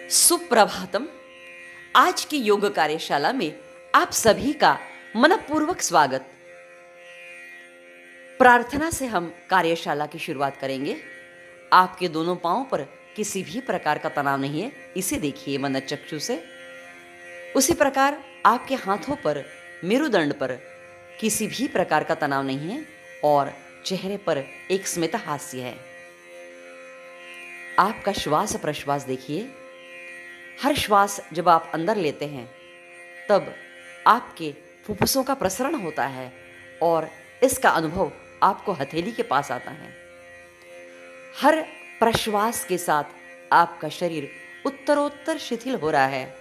सुप्रभातम। आज की योग कार्यशाला में आप सभी का मनपूर्वक स्वागत। प्रार्थना से हम कार्यशाला की शुरुआत करेंगे। आपके दोनों पांवों पर किसी भी प्रकार का तनाव नहीं है, इसे देखिए मनन चक्षु से। उसी प्रकार आपके हाथों पर, मेरुदंड पर किसी भी प्रकार का तनाव नहीं है और चेहरे पर एक स्मित हास्य है। आपका श्वास प्रश्वास देखिए। हर श्वास जब आप अंदर लेते हैं तब आपके फुफ्फुसों का प्रसरण होता है और इसका अनुभव आपको हथेली के पास आता है। हर प्रश्वास के साथ आपका शरीर उत्तरोत्तर शिथिल हो रहा है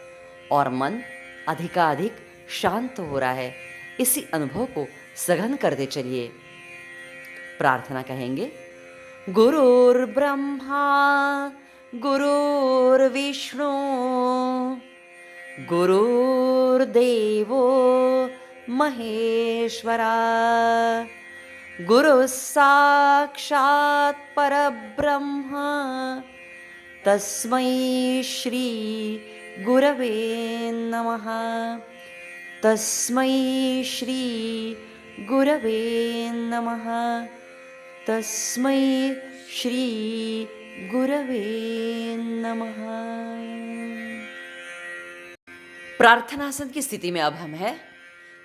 और मन अधिकाधिक शांत हो रहा है। इसी अनुभव को सघन करते चलिए। प्रार्थना कहेंगे। गुरुर्ब्रह्मा गुरुर्विष्णु गुरुर्देवो महेश्वरा गुरुः साक्षात् परब्रह्म तस्मै श्री गुरवे नमः। तस्मै श्री गुरवे नमः। तस्मै श्री गुरवे नमः। प्रार्थनासन की स्थिति में अब हम हैं।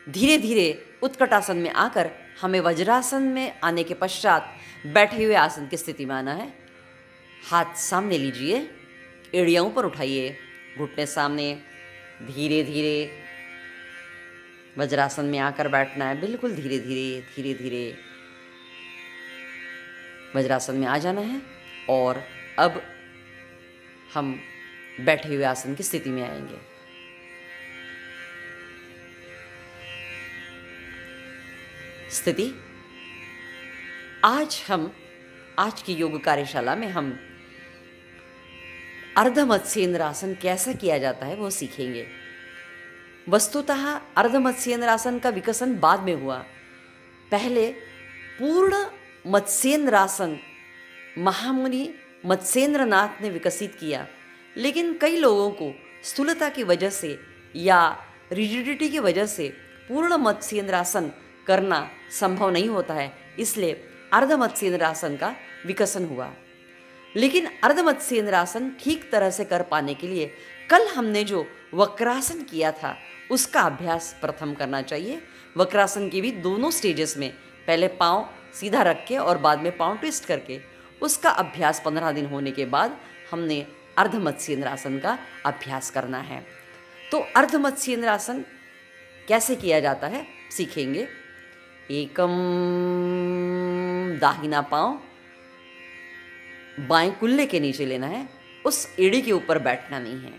धीरे धीरे उत्कटासन में आकर हमें वज्रासन में आने के पश्चात बैठे हुए आसन की स्थिति में आना है। हाथ सामने लीजिए, एड़ियां ऊपर उठाइए, घुटने सामने। धीरे धीरे वज्रासन में आकर बैठना है। बिल्कुल धीरे धीरे धीरे धीरे वज्रासन में आ जाना है और अब हम बैठे हुए आसन की स्थिति में आएंगे। स्थिति। आज की योग कार्यशाला में हम अर्ध मत्स्येंद्र आसन कैसा किया जाता है वो सीखेंगे। वस्तुतः अर्ध मत्स्येंद्र आसन का विकसन बाद में हुआ। पहले पूर्ण मत्स्येंद्र आसन महामुनि मत्स्येंद्रनाथ ने विकसित किया, लेकिन कई लोगों को स्थूलता की वजह से या रिजिडिटी की वजह से पूर्ण मत्स्येंद्र आसन करना संभव नहीं होता है, इसलिए अर्ध मत्स्येंद्र आसन का विकसन हुआ। लेकिन अर्ध मत्स्येंद्र आसन ठीक तरह से कर पाने के लिए कल हमने जो वक्रासन किया था उसका अभ्यास प्रथम करना चाहिए। वक्रासन के भी दोनों स्टेजेस में, पहले पाँव सीधा रख के और बाद में पाँव ट्विस्ट करके, उसका अभ्यास 15 दिन होने के बाद हमने अर्ध मत्स्येंद्र आसन का अभ्यास करना है। तो अर्ध मत्स्येंद्र आसन कैसे किया जाता है सीखेंगे। एकम, दाहिना पाँव बाएं कुल्ले के नीचे लेना है, उस एड़ी के ऊपर बैठना नहीं है।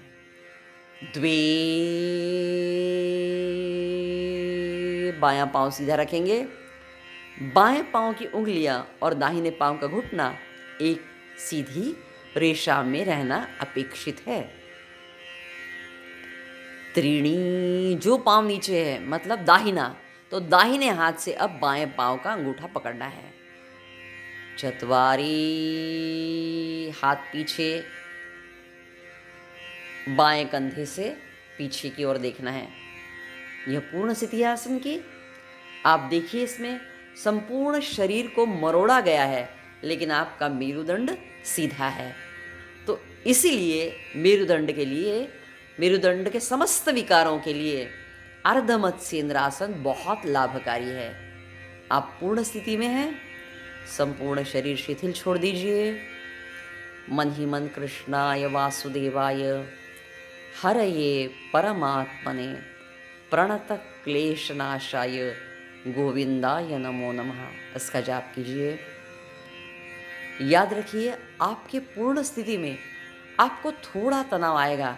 द्वे, बायां पाँव सीधा रखेंगे। बाएं पाँव की उंगलियां और दाहिने पाँव का घुटना एक सीधी रेशा में रहना अपेक्षित है। त्रीणी, जो पाँव नीचे है मतलब दाहिना, तो दाहिने हाथ से अब बाएं पाँव का अंगूठा पकड़ना है। चत्वारी, हाथ पीछे, बाएं कंधे से पीछे की ओर देखना है। यह पूर्ण स्थिति आसन की। आप देखिए इसमें संपूर्ण शरीर को मरोड़ा गया है, लेकिन आपका मेरुदंड सीधा है। तो इसीलिए मेरुदंड के समस्त विकारों के लिए अर्ध मत्स्येंद्र आसन बहुत लाभकारी है। आप पूर्ण स्थिति में हैं। संपूर्ण शरीर शिथिल छोड़ दीजिए। मन ही मन कृष्णाय वासुदेवाय हरये परमात्मने प्रणत क्लेशनाशाय गोविंदाय नमो नमः। इसका जाप कीजिए। याद रखिए, आपके पूर्ण स्थिति में आपको थोड़ा तनाव आएगा,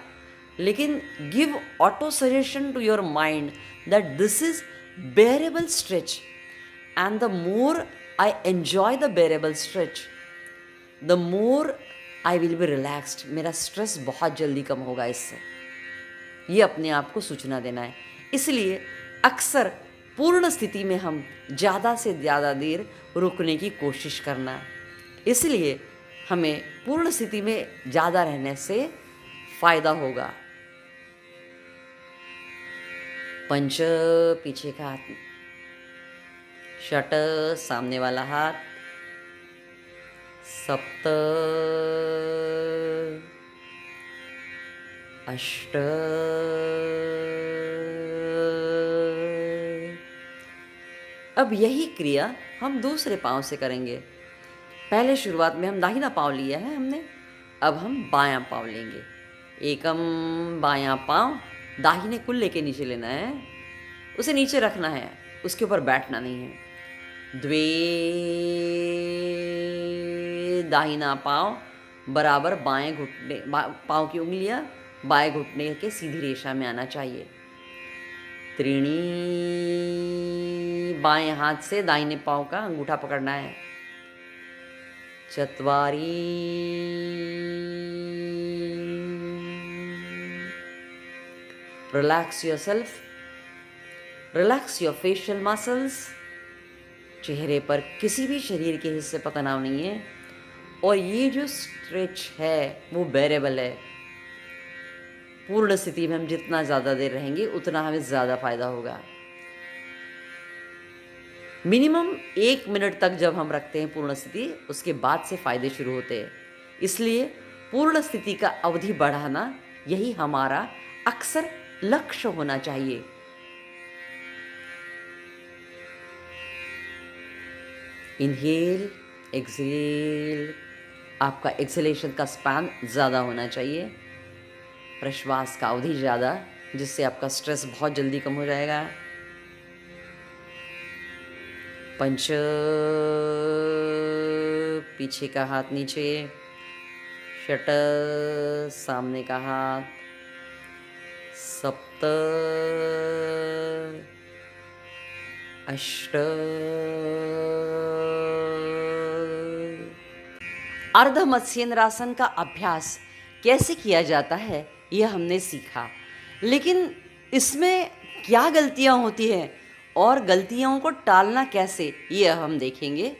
लेकिन give auto suggestion to your mind that this is bearable stretch, and the more I enjoy the bearable stretch, the more I will be relaxed. मेरा स्ट्रेस बहुत जल्दी कम होगा इससे। ये अपने आप को सूचना देना है। इसलिए अक्सर पूर्ण स्थिति में हम ज़्यादा से ज़्यादा देर रुकने की कोशिश करना। इसलिए हमें पूर्ण स्थिति में ज़्यादा रहने से फायदा होगा। पंच, पीछे का हाथ, षट, सामने वाला हाथ, सप्त, अष्ट, अब यही क्रिया हम दूसरे पांव से करेंगे। पहले शुरुआत में हम दाहिना पांव लिया है हमने, अब हम बायां पांव लेंगे। एकम, बायां पांव दाहिने कुल्ले के नीचे लेना है, उसे नीचे रखना है, उसके ऊपर बैठना नहीं है। द्वे, दाहिना पांव बराबर बाएं घुटने, पांव की उंगलियां बाएं घुटने के सीधी रेखा में आना चाहिए। त्रीणी, बाएं हाथ से दाहिने पांव का अंगूठा पकड़ना है। चत्वारी, relax yourself, relax your facial muscles. चेहरे पर किसी भी शरीर के हिस्से पर तनाव नहीं है, और ये जो स्ट्रेच है वो बेरेबल है। पूर्ण स्थिति में हम जितना ज़्यादा देर रहेंगे उतना हमें ज़्यादा फायदा होगा। मिनिमम 1 मिनट तक जब हम रखते हैं पूर्ण स्थिति, उसके बाद से फायदे शुरू होते हैं। इसलिए पूर्ण स्थिति का अवधि बढ़ाना यही हमारा अक्सर लक्ष्य होना चाहिए। इनहेल, एक्सहेल, आपका एक्सहेलेशन का स्पैन ज़्यादा होना चाहिए, प्रश्वास का अवधि ज़्यादा, जिससे आपका स्ट्रेस बहुत जल्दी कम हो जाएगा। पंच, पीछे का हाथ नीचे, षट, सामने का हाथ, सप्त, अष्ट, अर्ध मत्स्येंद्रासन का अभ्यास कैसे किया जाता है यह हमने सीखा, लेकिन इसमें क्या गलतियां होती हैं और गलतियों को टालना कैसे, यह हम देखेंगे।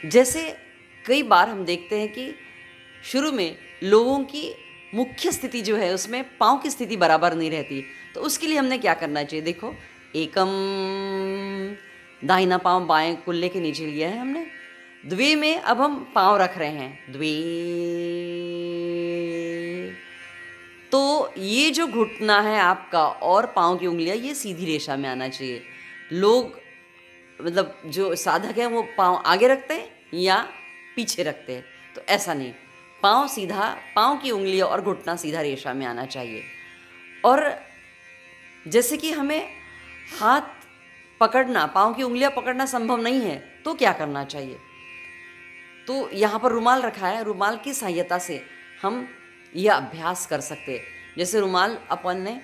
जैसे कई बार हम देखते हैं कि शुरू में लोगों की मुख्य स्थिति जो है उसमें पाँव की स्थिति बराबर नहीं रहती, तो उसके लिए हमने क्या करना चाहिए। देखो, एकम, दाहिना पाँव बाएं कुल्ले के नीचे लिया है हमने। द्वे में अब हम पाँव रख रहे हैं, द्वे। तो ये जो घुटना है आपका और पाँव की उंगलियां, ये सीधी रेखा में आना चाहिए। लोग मतलब जो साधक हैं वो पाँव आगे रखते हैं या पीछे रखते हैं, तो ऐसा नहीं, पाँव सीधा, पाँव की उंगलियां और घुटना सीधा रेखा में आना चाहिए। और जैसे कि हमें हाथ पकड़ना, पाँव की उंगलियां पकड़ना संभव नहीं है, तो क्या करना चाहिए। तो यहाँ पर रुमाल रखा है, रुमाल की सहायता से हम यह अभ्यास कर सकते हैं। जैसे रुमाल अपन ने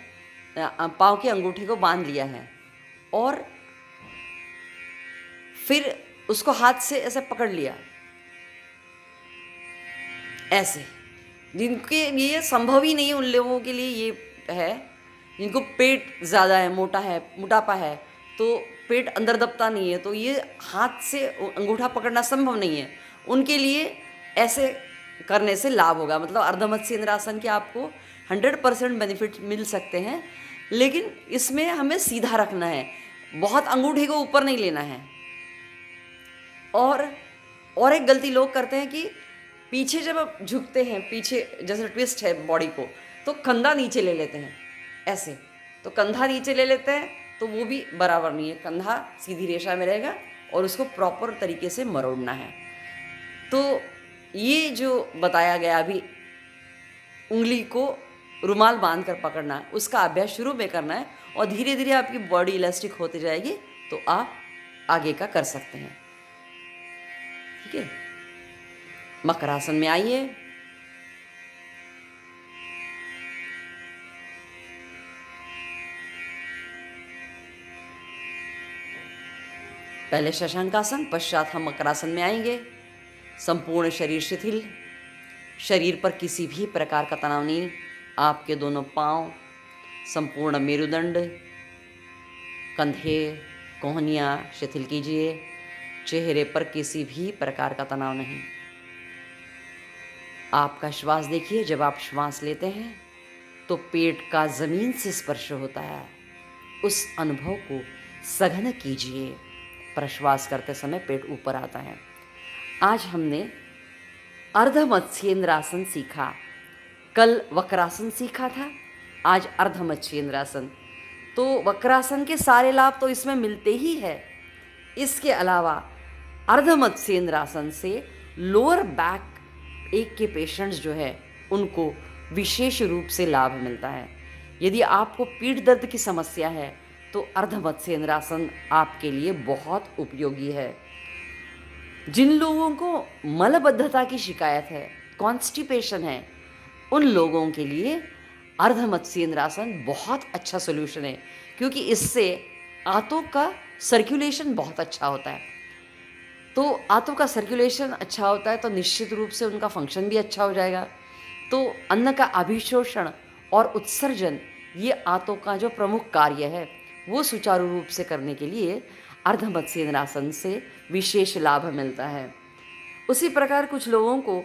पाँव के अंगूठे को बांध लिया है और फिर उसको हाथ से ऐसे पकड़ लिया, ऐसे। जिनके लिए संभव ही नहीं है, उन लोगों के लिए ये है, जिनको पेट ज़्यादा है, मोटा है, मोटापा है, तो पेट अंदर दबता नहीं है, तो ये हाथ से अंगूठा पकड़ना संभव नहीं है, उनके लिए ऐसे करने से लाभ होगा। मतलब अर्ध मत्स्येंद्रासन के आपको 100% बेनिफिट मिल सकते हैं, लेकिन इसमें हमें सीधा रखना है, बहुत अंगूठे को ऊपर नहीं लेना है। और एक गलती लोग करते हैं कि पीछे जब आप झुकते हैं, पीछे जैसे ट्विस्ट है बॉडी को, तो कंधा नीचे ले लेते हैं ऐसे, तो कंधा नीचे ले लेते हैं तो वो भी बराबर नहीं है। कंधा सीधी रेखा में रहेगा और उसको प्रॉपर तरीके से मरोड़ना है। तो ये जो बताया गया अभी, उंगली को रुमाल बांध कर पकड़ना, उसका अभ्यास शुरू में करना है और धीरे धीरे आपकी बॉडी इलास्टिक होती जाएगी, तो आप आगे का कर सकते हैं। ठीक है, मकरासन में आइए। पहले शशांकासन, पश्चात हम मकरासन में आएंगे। संपूर्ण शरीर शिथिल, शरीर पर किसी भी प्रकार का तनाव नहीं, आपके दोनों पांव, संपूर्ण मेरुदंड, कंधे, कोहनियाँ शिथिल कीजिए। चेहरे पर किसी भी प्रकार का तनाव नहीं। आपका श्वास देखिए, जब आप श्वास लेते हैं तो पेट का ज़मीन से स्पर्श होता है, उस अनुभव को सघन कीजिए। प्रश्वास करते समय पेट ऊपर आता है। आज हमने अर्ध मत्स्येंद्रासन सीखा, कल वक्रासन सीखा था, आज अर्ध मत्स्येंद्रासन। तो वक्रासन के सारे लाभ तो इसमें मिलते ही है। इसके अलावा अर्ध मत्स्येंद्रासन से लोअर बैक एक के पेशेंट्स जो है उनको विशेष रूप से लाभ मिलता है। यदि आपको पीठ दर्द की समस्या है तो अर्ध मत्स्येंद्रासन आपके लिए बहुत उपयोगी है। जिन लोगों को मलबद्धता की शिकायत है, कॉन्स्टिपेशन है, उन लोगों के लिए अर्ध मत्स्येंद्रासन बहुत अच्छा सोल्यूशन है, क्योंकि इससे आंतों का सर्कुलेशन बहुत अच्छा होता है। तो आंतों का सर्कुलेशन अच्छा होता है तो निश्चित रूप से उनका फंक्शन भी अच्छा हो जाएगा। तो अन्न का अभिशोषण और उत्सर्जन, ये आंतों का जो प्रमुख कार्य है वो सुचारू रूप से करने के लिए अर्ध मत्स्येंद्रासन से विशेष लाभ मिलता है। उसी प्रकार कुछ लोगों को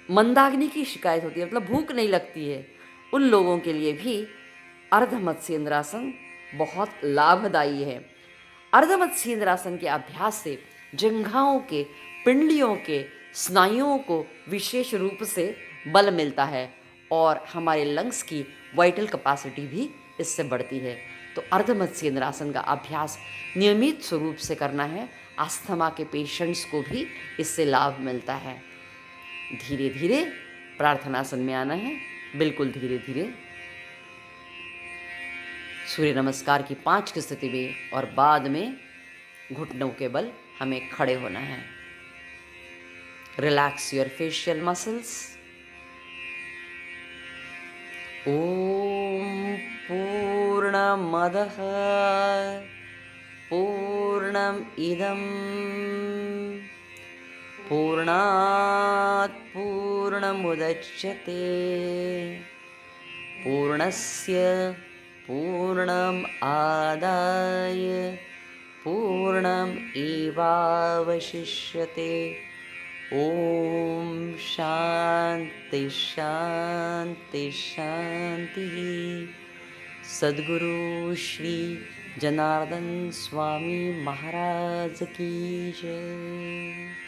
मंदाग्नि की शिकायत होती है, मतलब भूख नहीं लगती है, उन लोगों के लिए भी अर्ध मत्स्येंद्रासन बहुत लाभदायी है। अर्ध मत्स्येंद्रासन के अभ्यास से जंघाओं के, पिंडलियों के स्नायुओं को विशेष रूप से बल मिलता है और हमारे लंग्स की वाइटल कैपेसिटी भी इससे बढ़ती है। तो अर्ध मत्स्येंद्रासन का अभ्यास नियमित स्वरूप से करना है। अस्थमा के पेशेंट्स को भी इससे लाभ मिलता है। धीरे धीरे प्रार्थनासन में आना है, बिल्कुल धीरे धीरे। सूर्य नमस्कार की 5 की स्थिति में और बाद में घुटनों के बल हमें खड़े होना है। Relax your facial muscles. ओम पूर्णमदः पूर्णमिदं पूर्णात् पूर्णमुदच्यते पूर्णस्य पूर्णम् आदाय पूर्णम् एवावशिष्यते। ओम शांति शांति शांति। सद्गुरु श्री जनार्दन स्वामी महाराज की जय।